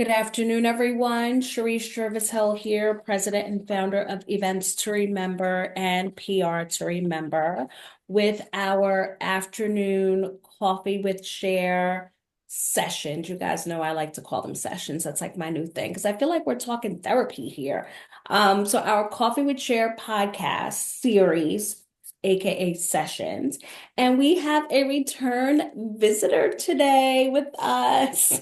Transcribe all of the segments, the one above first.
Good afternoon, everyone. Sharice Jervis-Hill here, President and founder of Events to Remember and PR to Remember, with our afternoon coffee with Cher sessions. You guys know I like to call them sessions. That's like my new thing because I feel like we're talking therapy here. So our Coffee with Cher podcast series, aka sessions, and we have a return visitor today with us.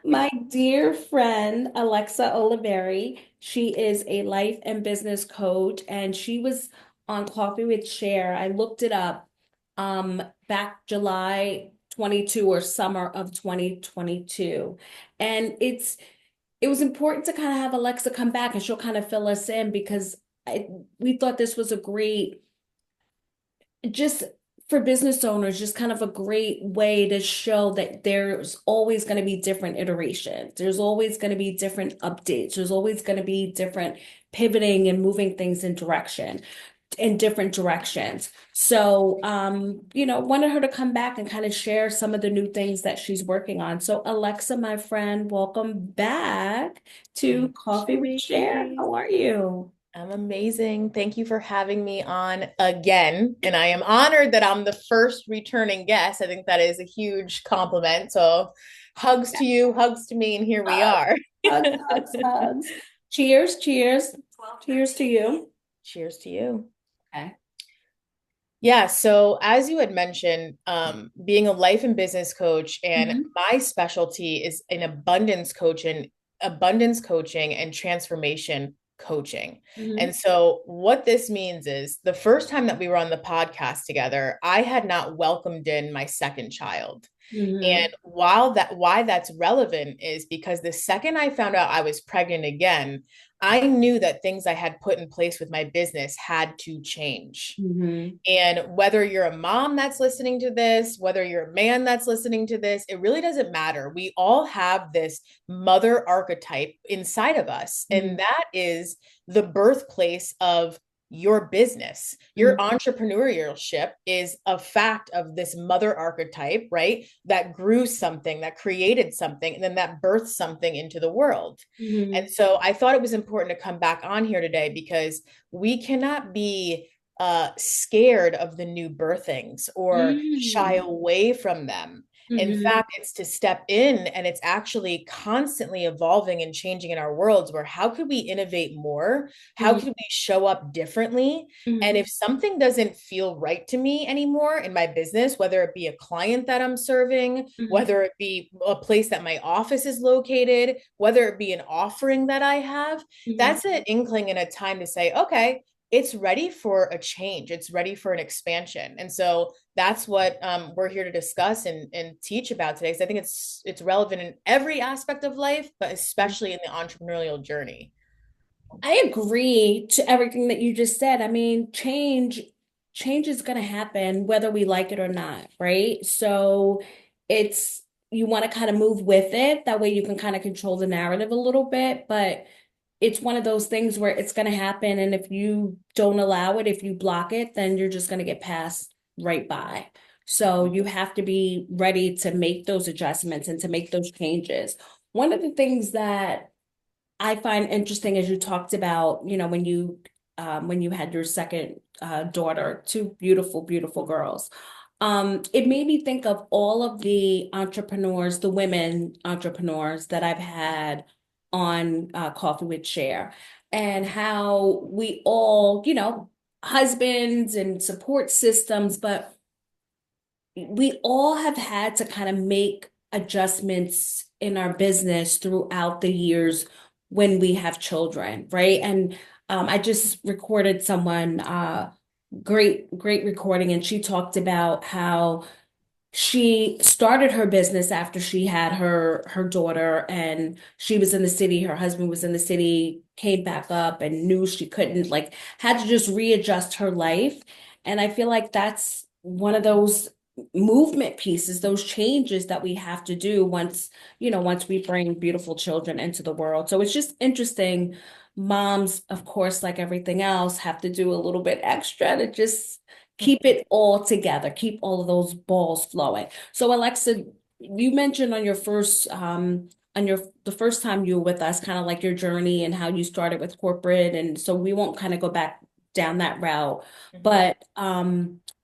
My dear friend, Alexa Oliveri, she is a life and business coach, and she was on Coffee with Cher. I looked it up back July 22 or summer of 2022. And it was important to kind of have Alexa come back and she'll kind of fill us in because we thought this was a great just for business owners, just kind of a great way to show that there's always going to be different iterations. There's always going to be different updates. There's always going to be different pivoting and moving things in different directions. So, wanted her to come back and kind of share some of the new things that she's working on. So, Alexa, my friend, welcome back to Thank you, Coffee with Cher. Cherie. How are you? I'm amazing. Thank you for having me on again. And I am honored that I'm the first returning guest. I think that is a huge compliment. So, hugs to you, hugs to me, and here we Hugs, are. hugs, hugs, hugs. Cheers, cheers. Cheers to you. Cheers to you. Okay. Yeah, so as you had mentioned, being a life and business coach, and Mhm. my specialty is in abundance coaching and transformation coaching. And Mhm. so what this means is the first time that we were on the podcast together, I had not welcomed in my second child. Mhm. And why that's relevant is because the second I found out I was pregnant again, I knew that things I had put in place with my business had to change. Mhm. And whether you're a mom that's listening to this, whether you're a man that's listening to this, it really doesn't matter. We all have this mother archetype inside of us. And Mhm. that is the birthplace of your business. Your Mhm. entrepreneurship is a fact of this mother archetype, right? That grew something, that created something, and then that birthed something into the world. And Mhm. so I thought it was important to come back on here today because we cannot be scared of the new birthings or shy Mhm. away from them. In Mhm. fact, it's to step in, and it's actually constantly evolving and changing in our worlds where how could we innovate more? How Mhm. could we show up differently? And Mhm. if something doesn't feel right to me anymore in my business, whether it be a client that I'm serving, Mhm. whether it be a place that my office is located, whether it be an offering that I have, Mhm. that's an inkling and a time to say, okay, it's ready for a change. It's ready for an expansion. And so that's what we're here to discuss and teach about today. So I think it's relevant in every aspect of life, but especially in the entrepreneurial journey. I agree to everything that you just said. I mean, change is going to happen whether we like it or not, right? So it's you want to kind of move with it. That way you can kind of control the narrative a little bit, but it's one of those things where it's going to happen. And if you don't allow it, if you block it, then you're just going to get passed right by. So you have to be ready to make those adjustments and to make those changes. One of the things that I find interesting as you talked about, when you had your second daughter, two beautiful, beautiful girls. It made me think of all of the entrepreneurs, the women entrepreneurs that I've had on Coffee with Cher, and how we all, husbands and support systems, but we all have had to kind of make adjustments in our business throughout the years when we have children, right? And I just recorded someone, great recording, and she talked about how she started her business after she had her daughter, and she was in the city, her husband was in the city, came back up and knew she couldn't, like, had to just readjust her life. And I feel like that's one of those movement pieces, those changes that we have to do once we bring beautiful children into the world. So it's just interesting. Moms, of course, like everything else, have to do a little bit extra to just keep it all together, keep all of those balls flowing. So, Alexa, you mentioned on your first on your the first time you were with us, kind of like your journey and how you started with corporate, and so we won't kind of go back down that route. Mhm. But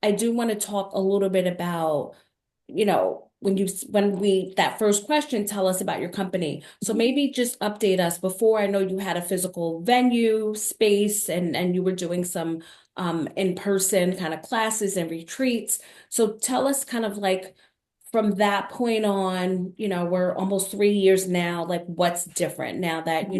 I do want to talk a little bit about, when we that first question, tell us about your company. So maybe just update us. Before, I know you had a physical venue space, and you were doing some in-person kind of classes and retreats. So tell us kind of like from that point on, we're almost 3 years now, like what's different now that,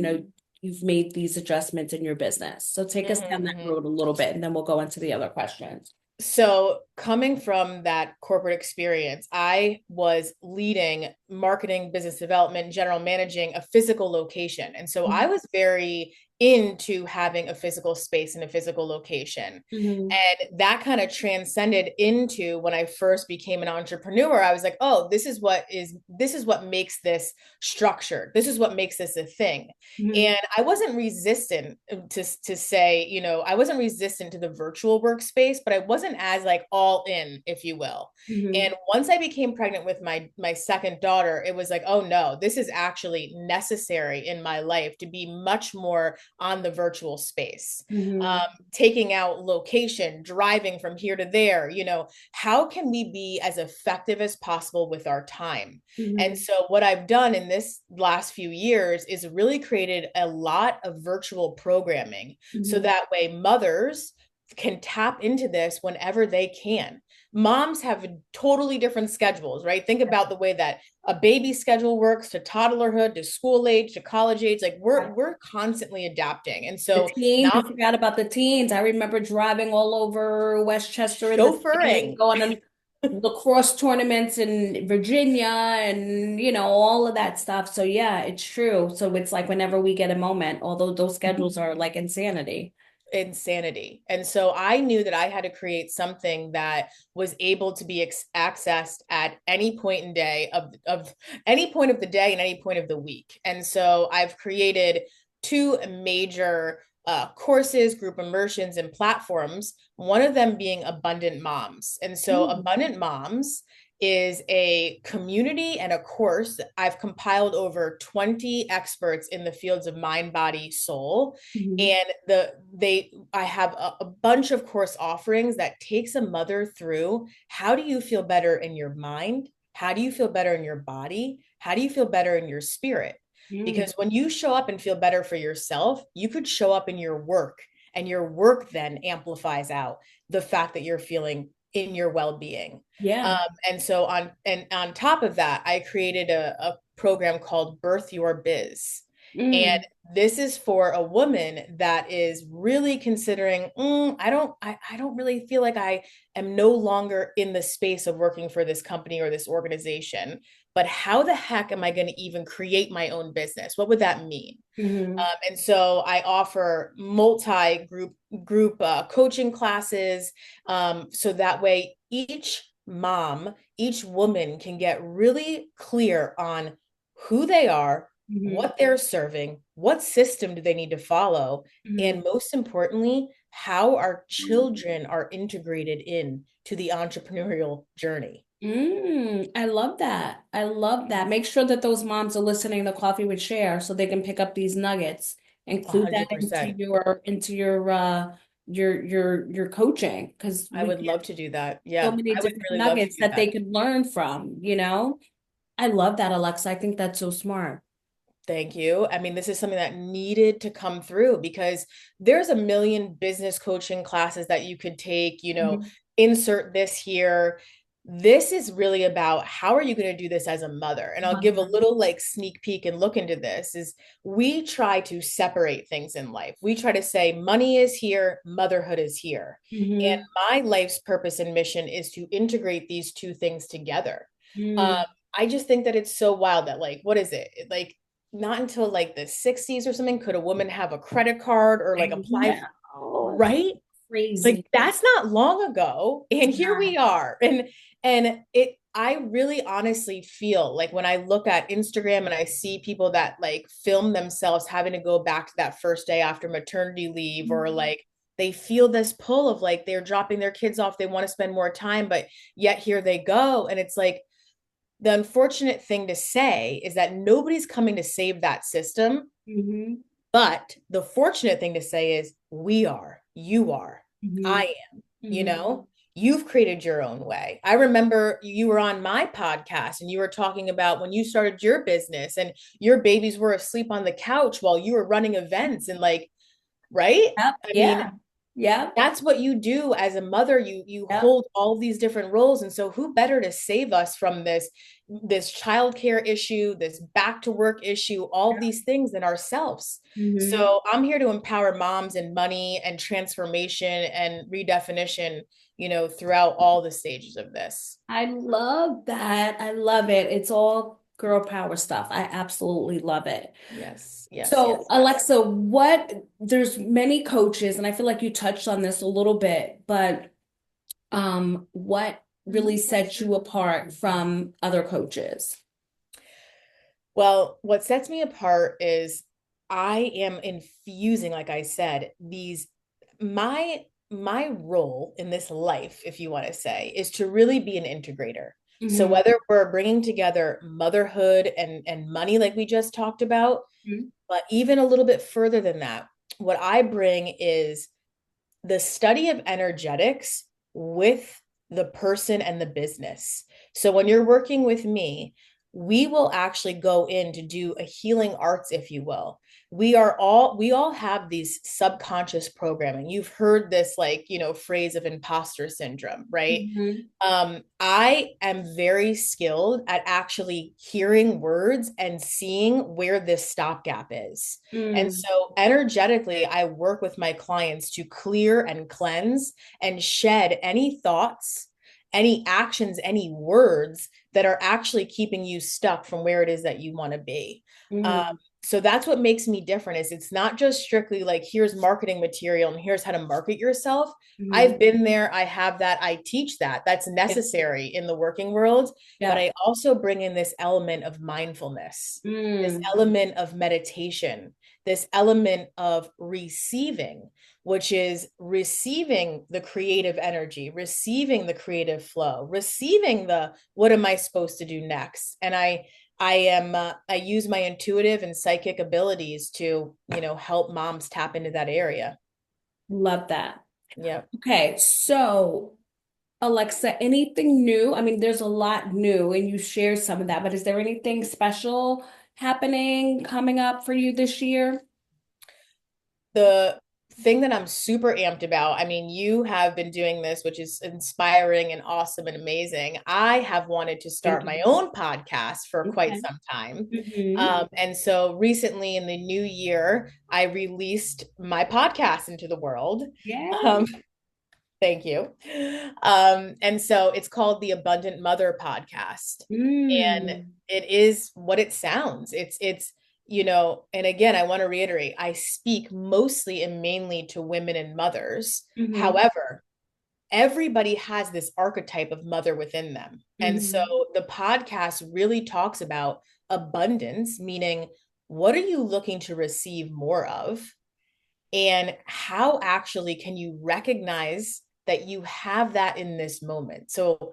you've made these adjustments in your business. So take us down Mhm, that mhm. road a little bit, and then we'll go into the other questions. So, coming from that corporate experience, I was leading marketing, business development, general managing a physical location. And so I was very into having a physical space and a physical location. Mhm. And that kind of transcended into when I first became an entrepreneur. I was like, oh, this is what makes this structured. This is what makes this a thing. Mhm. And I wasn't resistant to say, I wasn't resistant to the virtual workspace, but I wasn't as like all in, if you will. Mhm. And once I became pregnant with my second daughter, it was like, oh no, this is actually necessary in my life to be much more on the virtual space. Mhm. Taking out location, driving from here to there, how can we be as effective as possible with our time? And Mhm. so, what I've done in this last few years is really created a lot of virtual programming. So Mhm. that way, mothers can tap into this whenever they can. Moms have totally different schedules, right? Think about the way that a baby schedule works to toddlerhood, to school age, to college age. Like we're constantly adapting. And The so teens, you not forgot about the teens. I remember driving all over Westchester in the city, chauffeuring. going to lacrosse tournaments in Virginia and, all of that stuff. So yeah, it's true. So it's like whenever we get a moment, although those schedules are like insanity. Insanity. And so I knew that I had to create something that was able to be accessed at any point in day of any point of the day and any point of the week. And so I've created two major courses, group immersions, and platforms, one of them being Abundant Moms. And so Mm. Abundant Moms is a community and a course. I've compiled over 20 experts in the fields of mind, body, soul, Mhm. and I have a bunch of course offerings that takes a mother through how do you feel better in your mind, how do you feel better in your body, how do you feel better in your spirit, Mm. because when you show up and feel better for yourself, you could show up in your work, and your work then amplifies out the fact that you're feeling in your well-being. um, Yeah. and on top of that, I created a program called Birth Your Biz. And Mm. this is for a woman that is really considering, I don't really feel like I am no longer in the space of working for this company or this organization, but how the heck am I going to even create my own business? What would that mean? Mhm. And so I offer multi group coaching classes, so that way each woman can get really clear on who they are, Mhm. what they're serving, what system do they need to follow, Mhm. and most importantly, how our children are integrated in to the entrepreneurial journey. I love that. I love that. Make sure that those moms are listening to Coffee with Cher so they can pick up these nuggets. A Include that hundred percent. into your coaching, because I we would get love to do that. so Yeah, many I would different really love to nuggets do that they that. could learn from. I love that, Alexa. I think that's so smart. Thank you. I mean, this is something that needed to come through because there's a million business coaching classes that you could take, Mhm. insert this here. This is really about how are you going to do this as a mother? And I'll give a little like sneak peek and look into this is we try to separate things in life. We try to say money is here, motherhood is here. And Mhm. my life's purpose and mission is to integrate these two things together. Um, Mhm. I just think that it's so wild that like, what is it? Like not until like the 60s or something could a woman have a credit card or like I apply know. right, like Crazy. that's not long ago, and here Yeah. we are. And it I really honestly feel like when I look at Instagram and I see people that like film themselves having to go back to that first day after maternity leave, or Mhm. like they feel this pull of like they're dropping their kids off, they want to spend more time, but yet here they go, and it's like the unfortunate thing to say is that nobody's coming to save that system. Hmm. But the fortunate thing to say is we are, you are, Hmm. I am, you hmm know, you've created your own way. I remember you were on my podcast and you were talking about when you started your business and your babies were asleep on the couch while you were running events and like, right? Yep. I mean, Yeah. Yep. that's what you do as a mother. You Yep. hold all these different roles, and so who better to save us from this childcare issue, this back to work issue, all these things than ourselves. hmm So I'm here to empower moms in money and transformation and redefinition, throughout all the stages of this. I love that. I love it. It's all girl power stuff. I absolutely love it. Yes, yes, So, yes, yes. Alexa, there's many coaches, and I feel like you touched on this a little bit, but what really sets you apart from other coaches? Well, what sets me apart is I am infusing, like I said, these my role in this life, if you want to say, is to really be an integrator. So Hmm. whether we're bringing together motherhood and money like we just talked about, but even a little bit further than that, what I bring is the study of energetics with the person and the business. So when you're working with me, we will actually go in to do a healing arts, if you will. We all have these subconscious programming. You've heard this like, phrase of imposter syndrome, right? hmm I am very skilled at actually hearing words and seeing where this stopgap is. And Mm, so, energetically, I work with my clients to clear and cleanse and shed any thoughts, any actions, any words that are actually keeping you stuck from where it is that you want to be. Um, mm, so that's what makes me different is it's not just strictly like here's marketing material and here's how to market yourself. mhm. I've been there. I have that. I teach that. That's Yeah. necessary in the working world. But Yeah. I also bring in this element of mindfulness, this Mm, element of meditation, this element of receiving, which is receiving the creative energy, receiving the creative flow, receiving the what am I supposed to do next? And I use my intuitive and psychic abilities to, help moms tap into that area. love that. Yeah. Okay, so Alexa, anything new? I mean, there's a lot new, and you shared some of that, but is there anything special happening coming up for you this year? The thing that I'm super amped about, I mean, you have been doing this, which is inspiring and awesome and amazing. I have wanted to Thank start my you. own podcast for quite Okay. some time. hmm And so recently in the new year, I released my podcast into the world. Yeah. Um, Thank you. And so it's called the Abundant Mother Podcast. And Mm. it is what it sounds. And again, I want to reiterate, I speak mostly and mainly to women and mothers. hmm However, everybody has this archetype of mother within them. And so hmm the podcast really talks about abundance, meaning what are you looking to receive more of? And how actually can you recognize that you have that in this moment? So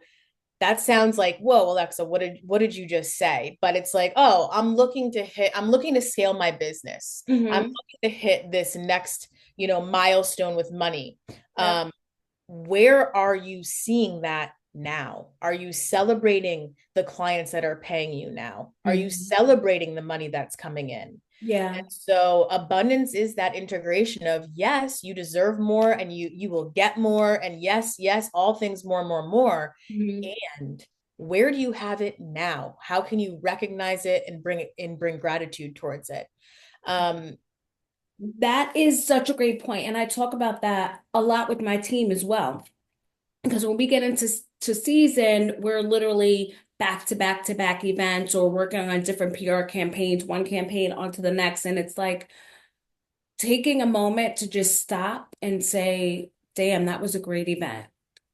that sounds like, whoa, Alexa, what did you just say? But it's like, oh, I'm looking to scale my business. I'm hmm looking to hit this next, milestone with money. Yep. Where are you seeing that now? Are you celebrating the clients that are paying you now? Are you hmm celebrating the money that's coming in? Yeah. And so abundance is that integration of yes, you deserve more and you will get more and yes, yes, all things more, more, more. hmm And where do you have it now? How can you recognize it and bring gratitude towards it? Um, That is such a great point, and I talk about that a lot with my team as well. Because when we get into season, we're literally back to back to back events or working on different PR campaigns, one campaign onto the next. And it's like taking a moment to just stop and say, damn, that was a great event.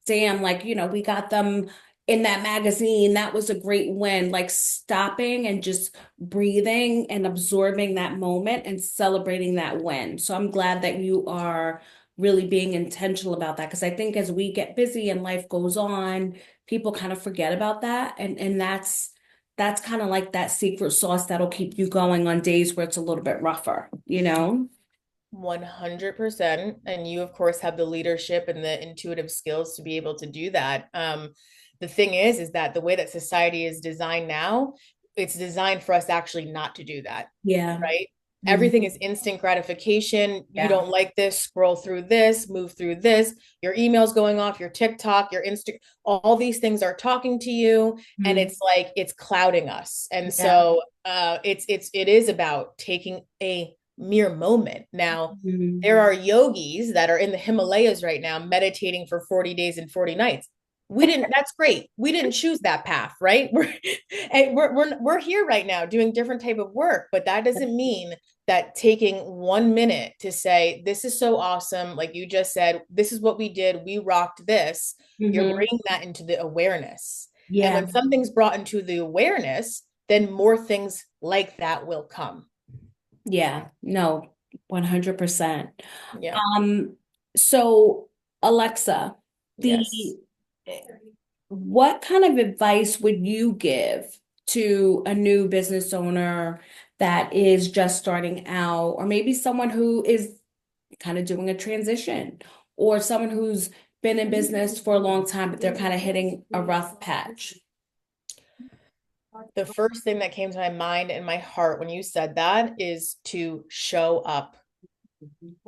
Damn, like, we got them in that magazine. That was a great win. Like stopping and just breathing and absorbing that moment and celebrating that win. So I'm glad that you are really being intentional about that because I think as we get busy and life goes on, people kind of forget about that. And that's that's kind of like that secret sauce that'll keep you going on days where it's a little bit rougher, you know? 100%. And you, of course, have the leadership and the intuitive skills to be able to do that. The thing is that the way that society is designed now, it's designed for us actually not to do that, Yeah. right? Mhm. Everything is instant gratification. You Yeah. don't like this, scroll through this, move through this. Your email's going off, your TikTok, your Insta, all these things are talking to you, and Mhm. it's like it's clouding us. And Yeah. so it is about taking a mere moment. Now, Mhm. there are yogis that are in the Himalayas right now meditating for 40 days and 40 nights. We didn't, that's great. We didn't choose that path, right? We're here right now doing different type of work, but that doesn't mean that taking 1 minute to say, this is so awesome. Like you just said, this is what we did. We rocked this. You're Mhm. bringing that into the awareness. And Yeah. when something's brought into the awareness, then more things like that will come. Yeah. No, 100%. Yeah. Um, so Alexa, Yes. the what kind of advice would you give to a new business owner that is just starting out, or maybe someone who is kind of doing a transition, or someone who's been in business for a long time, but they're kind of hitting a rough patch? The first thing that came to my mind and my heart when you said that is to show up.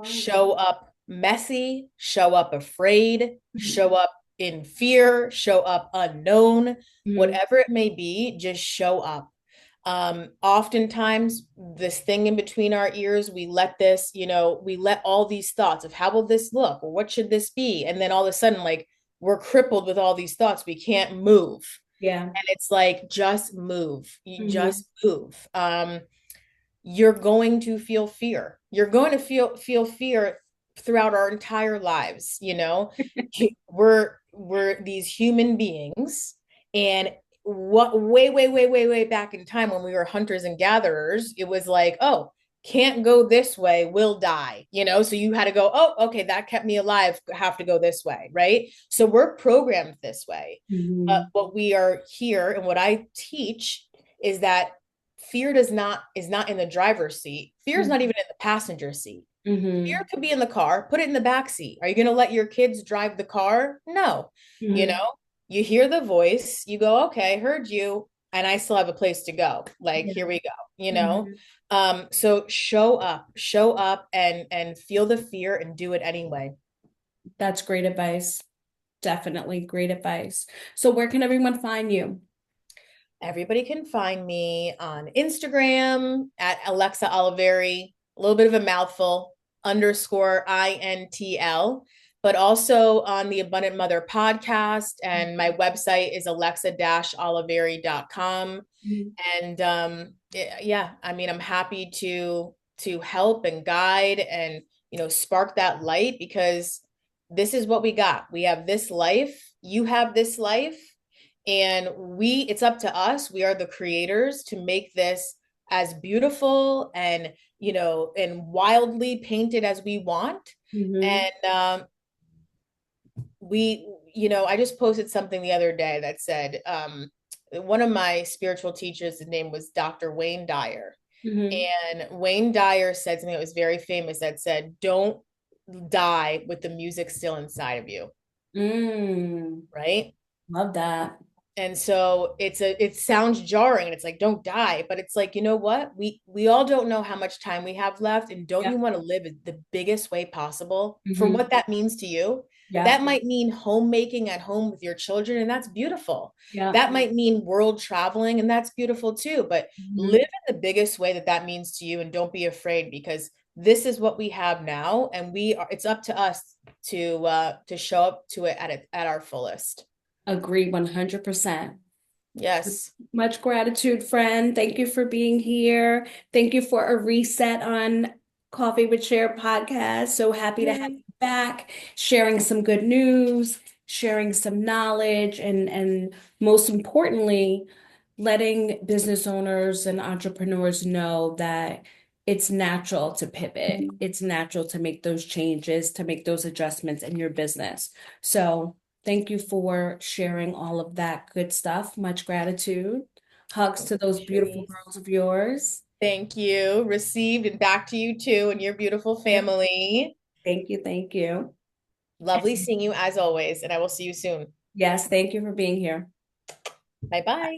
Show up messy, show up afraid, show up in fear, show up unknown, Mhm. whatever it may be, just show up. Oftentimes, this thing in between our ears, we let this, we let all these thoughts of how will this look or what should this be? And then all of a sudden, like we're crippled with all these thoughts. We can't move. Yeah. And it's like, just move. You Mhm. just move. You're going to feel fear. You're going to feel fear throughout our entire lives, we're these human beings, and what way back in time when we were hunters and gatherers, it was like, oh, can't go this way, will die, so you had to go, oh, okay, that kept me alive, have to go this way, right? So we're programmed this way. But Mhm. what we are here and what I teach is that fear is not in the driver's seat. Fear is not even in the passenger seat. Fear Mhm. could be in the car. Put it in the back seat. Are you going to let your kids drive the car? No. You Mhm. know, you hear the voice, you go, okay, heard you, and I still have a place to go. Like, Yeah. here we go, Mhm. So show up and feel the fear and do it anyway. That's great advice. Definitely great advice. So where can everyone find you? Everybody can find me on Instagram at Alexa Oliveri, a little bit of a mouthful, _INTL, but also on the Abundant Mother podcast. And my website is alexa-oliveri.com. Mhm. And yeah, I mean, I'm happy to help and guide and, spark that light, because this is what we got. We have this life, you have this life, and it's up to us. We are the creators to make this as beautiful and, and wildly painted as we want. Mhm. And I just posted something the other day that said, one of my spiritual teachers, his name was Dr. Wayne Dyer. Mhm. And Wayne Dyer said something that was very famous that said, don't die with the music still inside of you, Mm. right? Love that. And so it sounds jarring, and it's like, don't die, but it's like, you know what, we all don't know how much time we have left, and don't Yeah. you want to live the biggest way possible for Mhm. what that means to you? Yeah. That might mean homemaking at home with your children, and that's beautiful. Yeah. That might mean world traveling, and that's beautiful too. But live Mhm. in the biggest way that that means to you, and don't be afraid, because this is what we have now, and it's up to us to show up to it at our fullest. Agree 100%. Yes. Much gratitude, friend. Thank you for being here. Thank you for a reset on Coffee with Cher podcast. So happy to have Yay. you back, sharing some good news, sharing some knowledge, and most importantly, letting business owners and entrepreneurs know that it's natural to pivot. It's natural to make those changes, to make those adjustments in your business. So thank you for sharing all of that good stuff. Much gratitude. Hugs Thank to you, those beautiful Sharice. girls of yours. Thank you. Received and back to you too and your beautiful Yep. family. Thank you. Thank you. Lovely seeing you as always, and I will see you soon. Yes, thank you for being here. Bye bye.